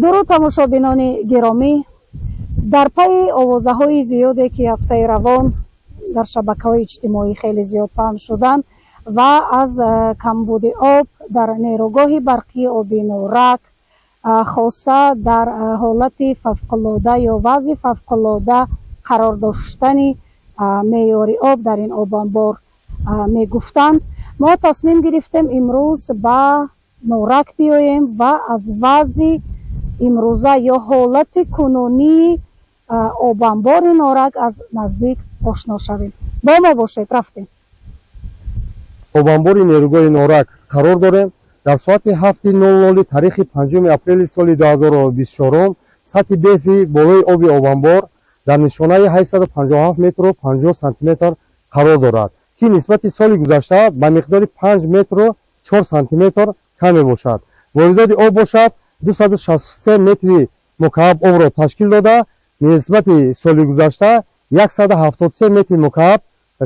درود تماشابینان گرامی، در پی آوازه‌های زیادی که هفته روان در شبکه‌های اجتماعی خیلی زیاد پخش شدند و از کمبود آب در نیروگاه برقی آب نورک، خاصه در حالت فوق‌العاده یا وضع فوق‌العاده قرار داشتن معیار آب در این آب انبار می گفتند، ما تصمیم گرفتیم امروز به نورک بیاییم و از وضع امروزه یا حالت کنونی آب انبار نورک از نزدیک آشنا شویم. با ما باشید. رفتیم. آب انبار نیروگاه نورک قرار داریم. در ساعت 7:00 تاریخ 5 اپریل سال 2024 سطح برفی بالای آب انبار در نشانه 857 متر و 50 سانتی متر قرار دارد که نسبت سال گذشته به مقدار 5 متر و 4 سانتی متر کم باشد. واردات آب باشد 263 متر مکعب آب را تشکیل داده، نسبت سال گذشته 173 متر مکعب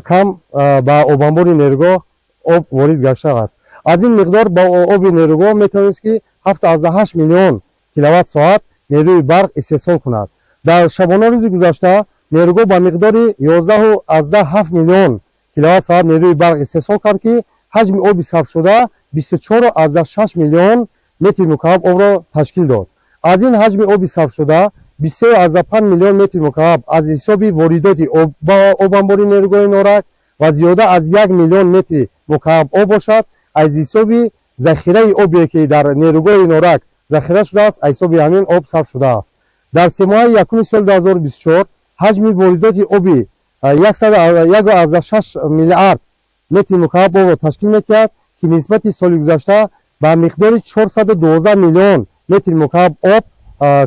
کم به آب انبار نیروگاه آب وارد گشته است. از این مقدار با آب نیروگاه میتوانست که 7.8 میلیون کیلووات ساعت نیروی برق استحصال کند. در شبانه روز گذشته نیروگاه با مقدار 11.7 میلیون کیلووات ساعت نیروی برق استحصال کرد که حجم آب صرف شده 24.6 میلیون متر مکعب آب را تشکیل داد. از این حجم آب صرف شده 23.5 میلیون متر مکعب از حساب واردات آب انبار نیروگاه نورک و زیاده از 1 میلیون متر مکعب آب باشد از حساب ذخیره آبی که در نیروگاه نورک ذخیره شده است، از حساب همین آب صرف شده است. در 3 ماه یکم سال 2024 حجم واردات آبی 1.6 میلیارد متر مکعب آب را تشکیل می‌کرد که نسبت سال گذشته به مقدار 412 میلیون متر مکعب آب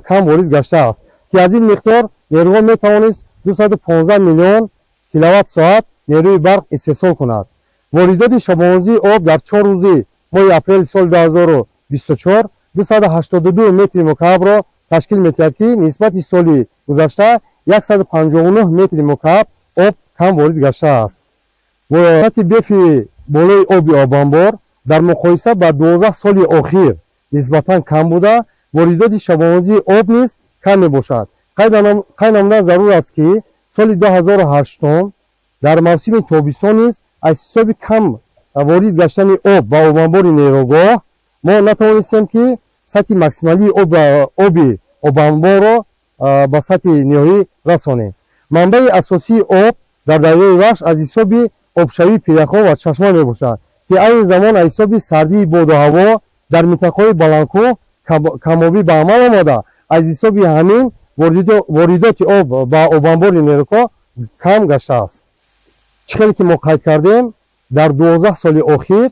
کم وارد گشته است که از این مقدار نیروگاه میتوانست 215 میلیون کیلووات ساعت نیروی برق استحصال کند. واردات شبانه‌روزی آب در 4 روز ماه اپریل سال 2024 282 متر مکعب را تشکیل می‌کرد که نسبت سال گذشته 159 متر مکعب آب کم وارد گشته است. و سطح برفی بالای آب انبار در مقایسه با 12 سال اخیر نسبتاً کم بوده، واردات شبانه‌روزی آب نیز کم میباشد. قید نمودن ضرور است که سال 2008 در موسم تابستان نیز از حساب کم وارد گشتن آب با آب انبار نیروگاه ما نتوانستیم که سطح ماکسیمالی آب انبار را به سطح نهایی رسانیم. منبع اساسی آب در دریای وحش از حساب آبشوی پیرخان و چشمه میباشد که این زمان از حساب سردی باد و هوا در منطقه‌های بلندکوه کمابی به عمل آمده، از حساب همین واردات آب با آب انبار نیروگاه کم گشته است. چیزی که ما قید کردیم در 12 سال اخیر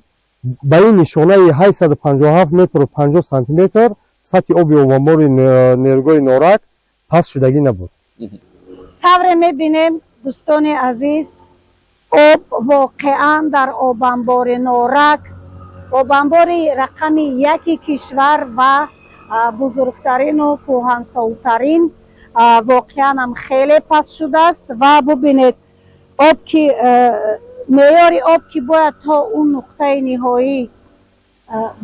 به این نشانه 857 متر و 50 سانتی متر سطح آب انبار نیروگاه نورک پس شدگی نبود. طور می‌بینیم دوستان عزیز، آب واقعا در آب انبار نورک، آب انبار رقم 1 کشور و بزرگترین و کهنسال‌ترین، واقعا هم خیلی پس شده است و ببینید آب که معیار آب که باید تا اون نقطه نهایی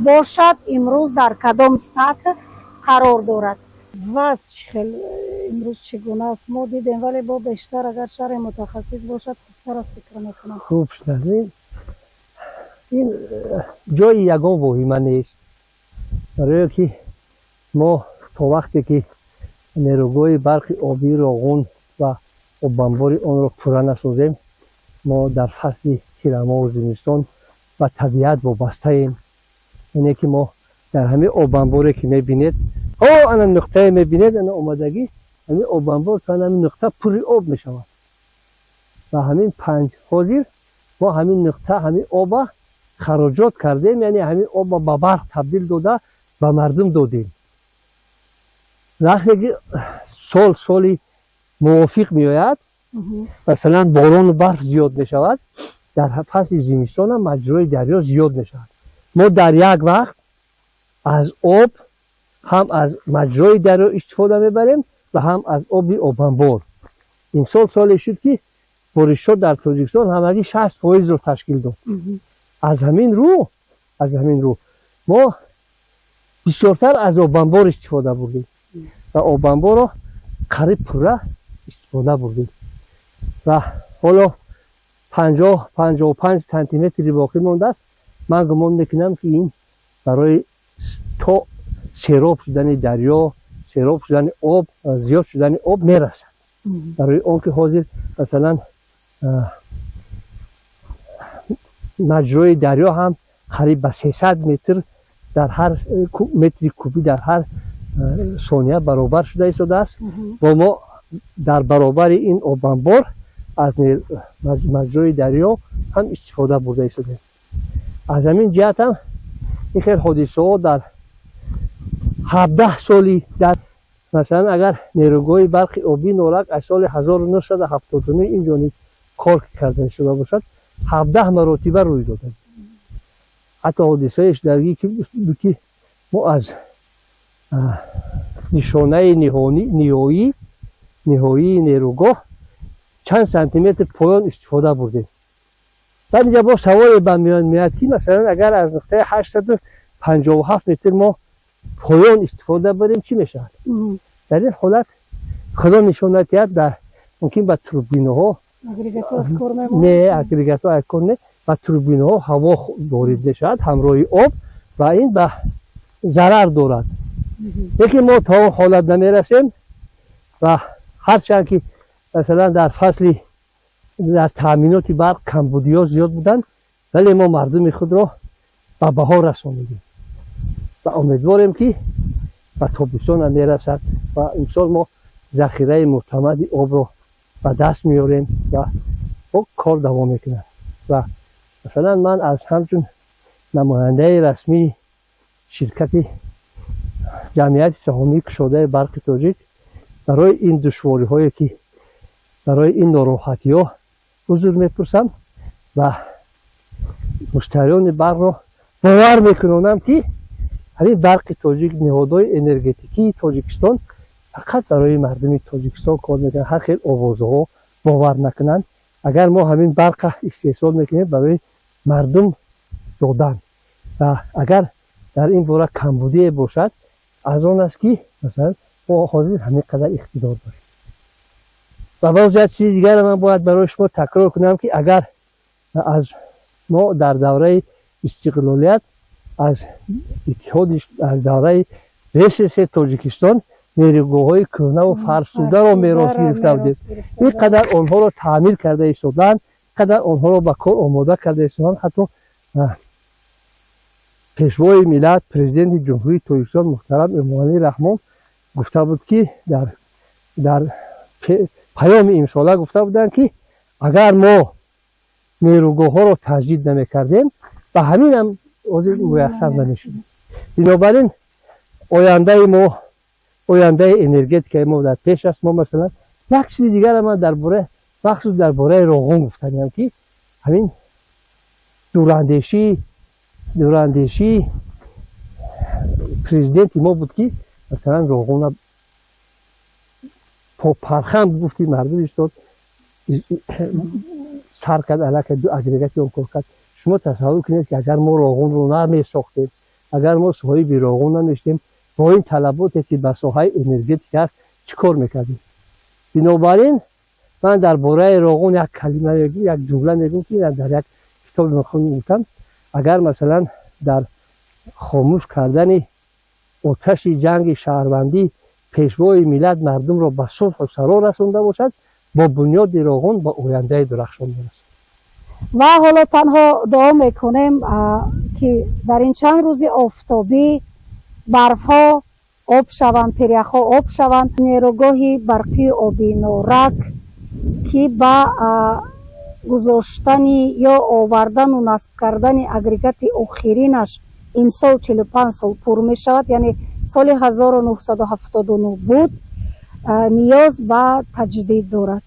باشد امروز در کدام سطح قرار دارد. وضع خیلی امروز چگونه است ما دیدیم، ولی با بیشتر اگر شهر متخصص باشد خوبتر است فکر میکنم. خوب شده این جای یگان واهمه نیست، برای که ما تا وقتی که نیروگاه برق آبی راغون و آب انبار آن را پورا نسازیم ما در فصل تیرما و زمستان و طبیعت وابسته ایم. یعنی که ما در همه آب انباری که میبینید انا نقطه میبینید انا آمدگی همین آب انبار تا همین نقطه پر آب میشود و همین 5 حاضر ما همین نقطه همین آب خراجات کردیم، یعنی همین آب به برق تبدیل داده به مردم دادیم. وقتی سالی موافق میآید مثلا باران و برف زیاد میشود، در فصل زمستان هم مجرای دریا زیاد میشود. ما در یک وقت از آب هم از مجرای دریا استفاده میبریم و هم از آب انبار. این سال شد که بارشات در تاجیکستان همگی 60% رو تشکیل داد. از همین رو ما بسیارتر از آبانبار استفاده بردیم و آبانبار را قریب پوره استفاده بردیم و حالا 50-55 سانتی متری باقی مانده است. من گمان میکنم که این برای تا سیراب شدن دریا، سیراب شدن آب، زیاد شدن آب میرسد. برای آنکه حاضر مثلا مجرای دریا هم قریب به 300 متر در هر متر کوبی در هر ثانیه برابر شده ایستاده است و ما در برابر این آبانبار از مجرای دریا هم استفاده برده ایستاده. از همین جهت هم این خیلی حادثه ها در 17 سالی در مثلا اگر نیروگاه برق آبی نورک از سال 1979 این جانب کار کرده شده باشد 17 مراتبه روی داده. حتی حادثه اشتراکی که ما از نشانه نهایی نیروگاه چند سانتی متر پایان استفاده بردیم. در اینجا با سوال به میان میاد که مثلا اگر از نقطه 857 متر ما پایان استفاده بریم چی میشه؟ در این حالت خدا نشانه کرد در ممکن به توربینه ها نه اگریگات ها کار نه و توربینه ها هوا وارد شد همراه آب و این به ضرر دارد. یکی ما تا حالت نمیرسیم و هرچند که مثلا در فصل در تامینات برق کمبودی ها زیاد بودند ولی ما مردم خود را به بهار رسانیدیم و امیدواریم که به تابستان هم میرسد و امسال ما ذخیره معتمد آب را به دست میاریم و کار دوام میکنه. و مثلا من از همچون نماینده رسمی شرکت جمعیت سهامی کشاده برق تاجیک برای این دشواری هایی که برای این ناراحتی ها حضور میپرسم و مشتریان برق را باور میکنم که همین برق تاجیک نهادهای انرژتیکی تاجیکستان فقط برای مردم تاجیکستان کار میکنن. هر خیلی آوازه ها باور نکنند. اگر ما همین برق استحصال میکنیم برای مردم دادن و اگر در این باره کمبودی باشد از آن است که مثلا ما حاضر همین قدر اقتدار داریم. و باز یک چیز دیگر من باید برای شما تکرار کنم که اگر از ما در دوره استقلالیت از اتحاد از دوره رئیس تاجیکستان نیروگاه های کهنه و فرسوده را میراث گرفته بودیم. این قدر آنها را تعمیر کرده ایستادند، قدر آنها را به کار آماده کرده ایستادند. حتی پیشوای ملت پرزیدنت جمهوری تاجیکستان محترم امانی رحمان گفته بود که در پیام امساله گفته بودند که اگر ما نیروگاه ها را تجدید نمیکردیم به همین هم میسر نمیشد. بنابراین آینده انرژتیک ما در پیش است. ما مثلا یک چیز دیگر من درباره مخصوص درباره روغن گفتم که همین دوراندیشی پرزیدنت ما بود که مثلا روغن پرخم گفتی مردم استاد سر کرد علاقه دو اگریگاتی اون کار کرد. شما تصور کنید که اگر ما روغن رو نمی ساختیم، اگر ما صاحب روغن نمیشتیم با این طلباتی که به ساحه انرژتیک است چیکار میکردیم؟ بنابراین من درباره روغن یک کلمه یک جمله میگم که در یک کتاب میخونم اگر مثلا در خاموش کردن آتش جنگ شهروندی پیشوای ملت مردم را به صلح و سرا رسانده باشد با بنیاد روغن با آینده درخشان برسد. و حالا تنها دعا میکنیم که در این چند روز آفتابی برف ها آب شوند، پریخ ها آب شوند. نیروگاه برقی آبی نورک که با گذاشتن یا آوردن و نصب کردن اگریگات آخرینش امسال 45 سال پر می شود، یعنی سال 1979 بود، نیاز به تجدید دارد.